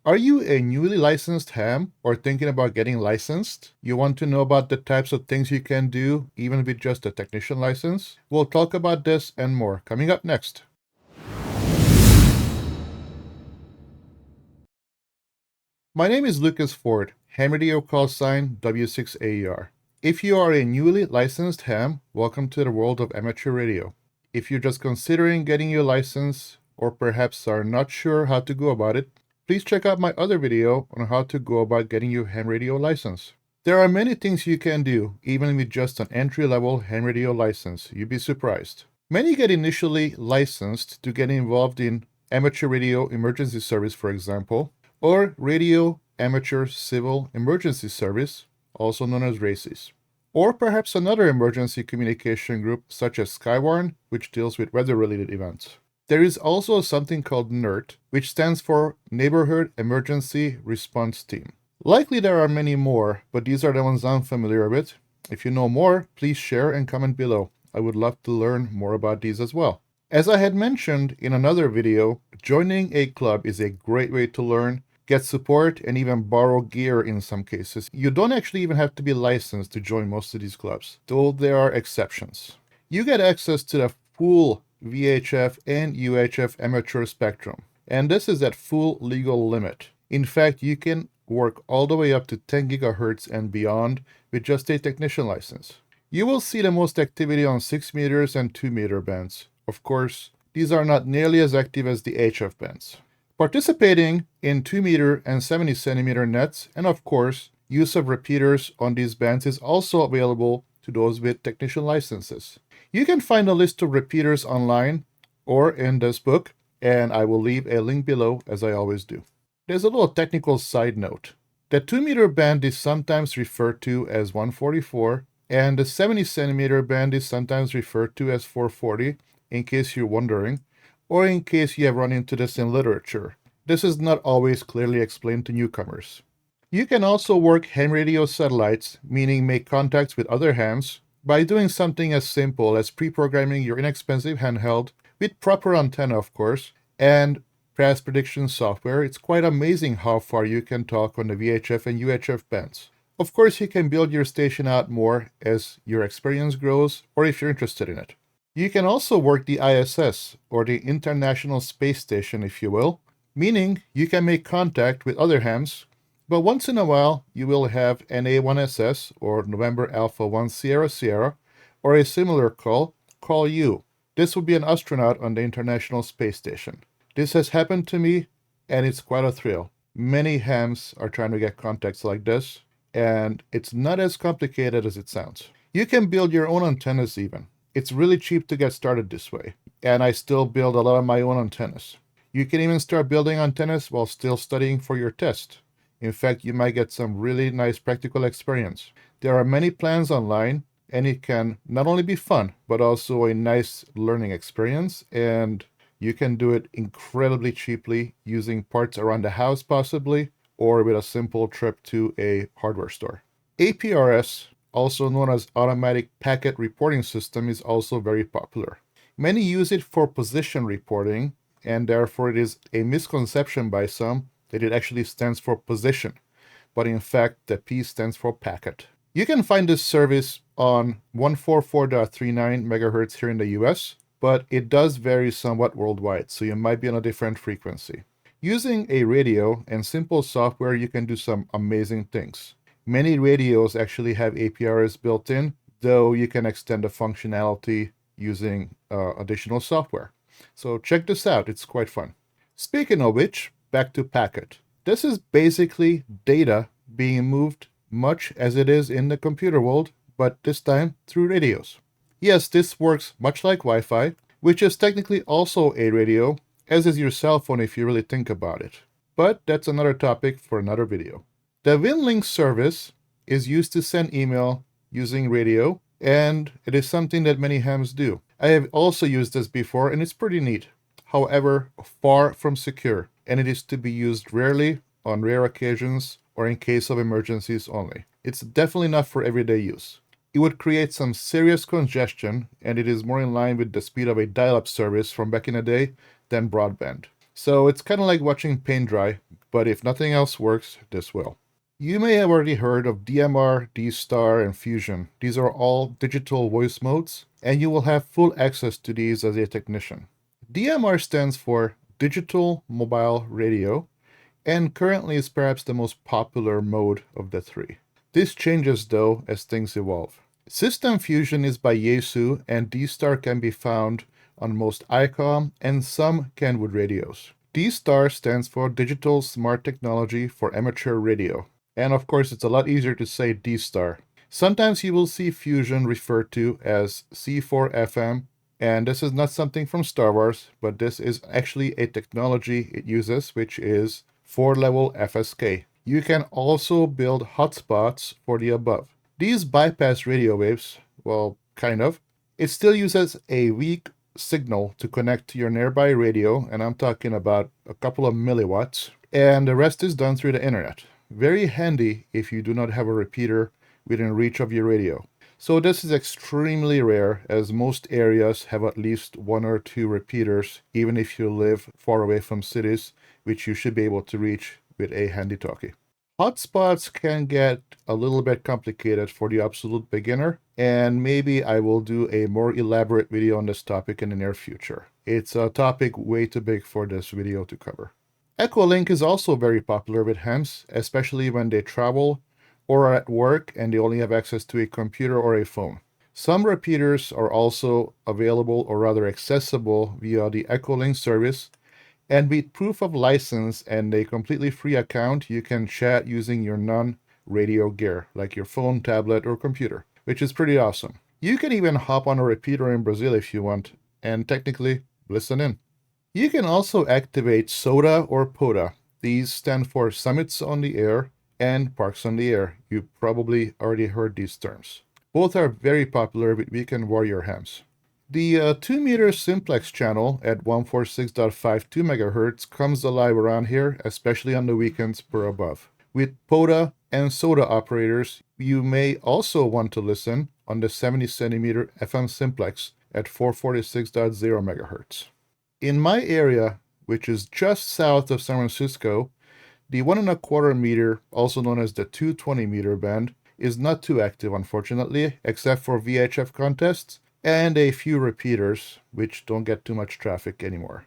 Are you a newly licensed ham or thinking about getting licensed? You want to know about the types of things you can do even with just a technician license? We'll talk about this and more coming up next. My name is Lucas Ford, ham radio call sign W6AER. If you are a newly licensed ham, welcome to the world of amateur radio. If you're just considering getting your license or perhaps are not sure how to go about it, please check out my other video on how to go about getting your ham radio license. There are many things you can do, even with just an entry-level ham radio license. You'd be surprised. Many get initially licensed to get involved in amateur radio emergency service, for example, or Radio Amateur Civil Emergency Service, also known as RACES. Or perhaps another emergency communication group such as Skywarn, which deals with weather-related events. There is also something called NERT, which stands for Neighborhood Emergency Response Team. Likely there are many more, but these are the ones I'm familiar with. If you know more, please share and comment below. I would love to learn more about these as well. As I had mentioned in another video, joining a club is a great way to learn, get support, and even borrow gear in some cases. You don't actually even have to be licensed to join most of these clubs, though there are exceptions. You get access to the full VHF and UHF amateur spectrum, and this is at full legal limit. In fact, you can work all the way up to 10 gigahertz and beyond with just a technician license. You will see the most activity on 6 meters and 2 meter bands. Of course, these are not nearly as active as the HF bands. Participating in 2 meter and 70 centimeter nets, and of course, use of repeaters on these bands is also available to those with technician licenses. You can find a list of repeaters online or in this book, and I will leave a link below as I always do. There's a little technical side note. The 2 meter band is sometimes referred to as 144, and the 70 centimeter band is sometimes referred to as 440, in case you're wondering, or in case you have run into this in literature. This is not always clearly explained to newcomers. You can also work ham radio satellites, meaning make contacts with other hams, by doing something as simple as pre-programming your inexpensive handheld, with proper antenna of course, and path prediction software. It's quite amazing how far you can talk on the VHF and UHF bands. Of course, you can build your station out more as your experience grows, or if you're interested in it. You can also work the ISS, or the International Space Station if you will, meaning you can make contact with other hams, but once in a while you will have NA1SS, or November Alpha 1 Sierra Sierra, or a similar call you. This would be an astronaut on the International Space Station. This has happened to me, and it's quite a thrill. Many hams are trying to get contacts like this, and it's not as complicated as it sounds. You can build your own antennas even. It's really cheap to get started this way, and I still build a lot of my own antennas. You can even start building antennas while still studying for your test. In fact, you might get some really nice practical experience. There are many plans online, and it can not only be fun, but also a nice learning experience, and you can do it incredibly cheaply using parts around the house possibly, or with a simple trip to a hardware store. APRS, also known as Automatic Packet Reporting System, is also very popular. Many use it for position reporting, and therefore it is a misconception by some that it actually stands for position, but in fact the P stands for packet. You can find this service on 144.39 MHz here in the US, but it does vary somewhat worldwide, so you might be on a different frequency. Using a radio and simple software, you can do some amazing things. Many radios actually have APRS built in, though you can extend the functionality using additional software. So check this out, it's quite fun. Speaking of which, back to packet. This is basically data being moved much as it is in the computer world, but this time through radios. Yes, this works much like Wi-Fi, which is technically also a radio, as is your cell phone if you really think about it. But that's another topic for another video. The WinLink service is used to send email using radio, and it is something that many hams do. I have also used this before, and it's pretty neat. However, far from secure, and it is to be used rarely, on rare occasions, or in case of emergencies only. It's definitely not for everyday use. It would create some serious congestion, and it is more in line with the speed of a dial-up service from back in the day than broadband. So it's kind of like watching paint dry, but if nothing else works, this will. You may have already heard of DMR, DSTAR, and Fusion. These are all digital voice modes, and you will have full access to these as a technician. DMR stands for Digital Mobile Radio, and currently is perhaps the most popular mode of the three. This changes though as things evolve. System Fusion is by Yaesu, and DSTAR can be found on most ICOM and some Kenwood radios. DSTAR stands for Digital Smart Technology for Amateur Radio. And of course, it's a lot easier to say DSTAR. Sometimes you will see Fusion referred to as C4FM, and this is not something from Star Wars, but this is actually a technology it uses, which is 4-level FSK. You can also build hotspots for the above. These bypass radio waves, well, kind of. It still uses a weak signal to connect to your nearby radio, and I'm talking about a couple of milliwatts, and the rest is done through the internet. Very handy if you do not have a repeater within reach of your radio. So this is extremely rare, as most areas have at least 1 or 2 repeaters, even if you live far away from cities, which you should be able to reach with a handy talkie. Hotspots can get a little bit complicated for the absolute beginner, and maybe I will do a more elaborate video on this topic in the near future. It's a topic way too big for this video to cover. EchoLink is also very popular with hams, especially when they travel or are at work and they only have access to a computer or a phone. Some repeaters are also available, or rather accessible, via the EchoLink service, and with proof of license and a completely free account, you can chat using your non-radio gear, like your phone, tablet, or computer, which is pretty awesome. You can even hop on a repeater in Brazil if you want, and technically listen in. You can also activate SOTA or POTA. These stand for Summits on the Air and Parks on the Air. You probably already heard these terms. Both are very popular with weekend warrior hams. The 2-meter simplex channel at 146.52 MHz comes alive around here, especially on the weekends per above. With POTA and SOTA operators, you may also want to listen on the 70 centimeter FM simplex at 446.0 MHz. In my area, which is just south of San Francisco, the 1.25 meter, also known as the 220 meter band, is not too active, unfortunately, except for VHF contests and a few repeaters, which don't get too much traffic anymore.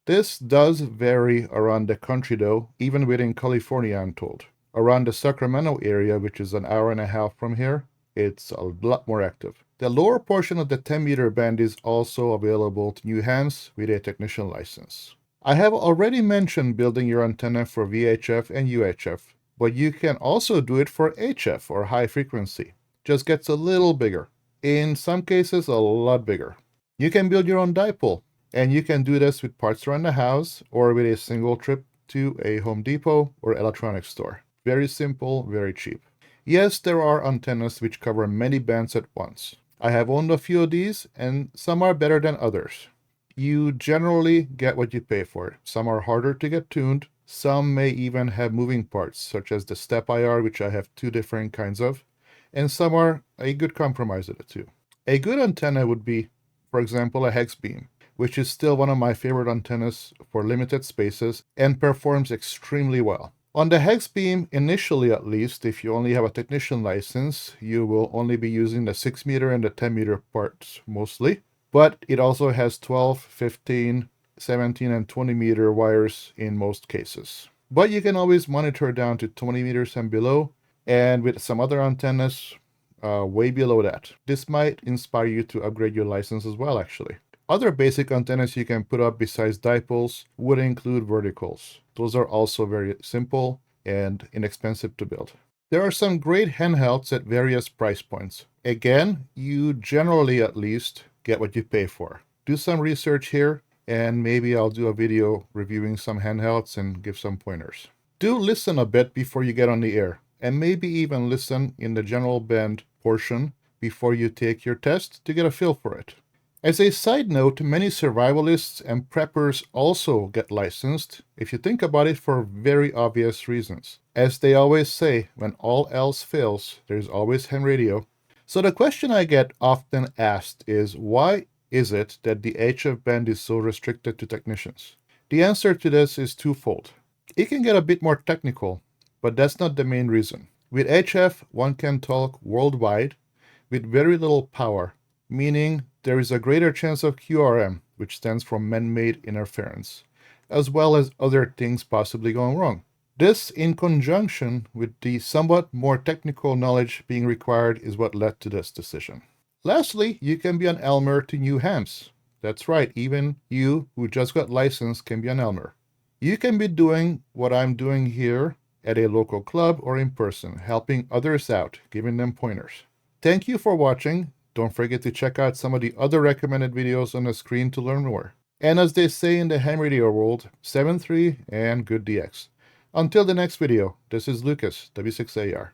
This does vary around the country though, even within California, I'm told. Around the Sacramento area, which is an hour and a half from here, it's a lot more active. The lower portion of the 10-meter band is also available to new hams with a technician license. I have already mentioned building your antenna for VHF and UHF, but you can also do it for HF or high frequency. Just gets a little bigger. In some cases, a lot bigger. You can build your own dipole, and you can do this with parts around the house or with a single trip to a Home Depot or electronics store. Very simple, very cheap. Yes, there are antennas which cover many bands at once. I have owned a few of these, and some are better than others. You generally get what you pay for. Some are harder to get tuned. Some may even have moving parts, such as the step IR, which I have 2 different kinds of, and some are a good compromise of the two. A good antenna would be, for example, a hex beam, which is still one of my favorite antennas for limited spaces and performs extremely well. On the hex beam, initially at least, if you only have a technician license, you will only be using the 6-meter and the 10-meter parts mostly, but it also has 12, 15, 17, and 20-meter wires in most cases. But you can always monitor down to 20 meters and below, and with some other antennas way below that. This might inspire you to upgrade your license as well, actually. Other basic antennas you can put up besides dipoles would include verticals. Those are also very simple and inexpensive to build. There are some great handhelds at various price points. Again, you generally at least get what you pay for. Do some research here, and maybe I'll do a video reviewing some handhelds and give some pointers. Do listen a bit before you get on the air, and maybe even listen in the general band portion before you take your test to get a feel for it. As a side note, many survivalists and preppers also get licensed, if you think about it, for very obvious reasons. As they always say, when all else fails, there's always ham radio. So the question I get often asked is, why is it that the HF band is so restricted to technicians? The answer to this is twofold. It can get a bit more technical, but that's not the main reason. With HF, one can talk worldwide with very little power, meaning there is a greater chance of QRM, which stands for man-made interference, as well as other things possibly going wrong. This, in conjunction with the somewhat more technical knowledge being required, is what led to this decision. Lastly, you can be an Elmer to new hams. That's right, even you who just got licensed can be an Elmer. You can be doing what I'm doing here at a local club or in person, helping others out, giving them pointers. Thank you for watching. Don't forget to check out some of the other recommended videos on the screen to learn more. And as they say in the ham radio world, 7-3 and good DX. Until the next video, this is Lucas, W6AR.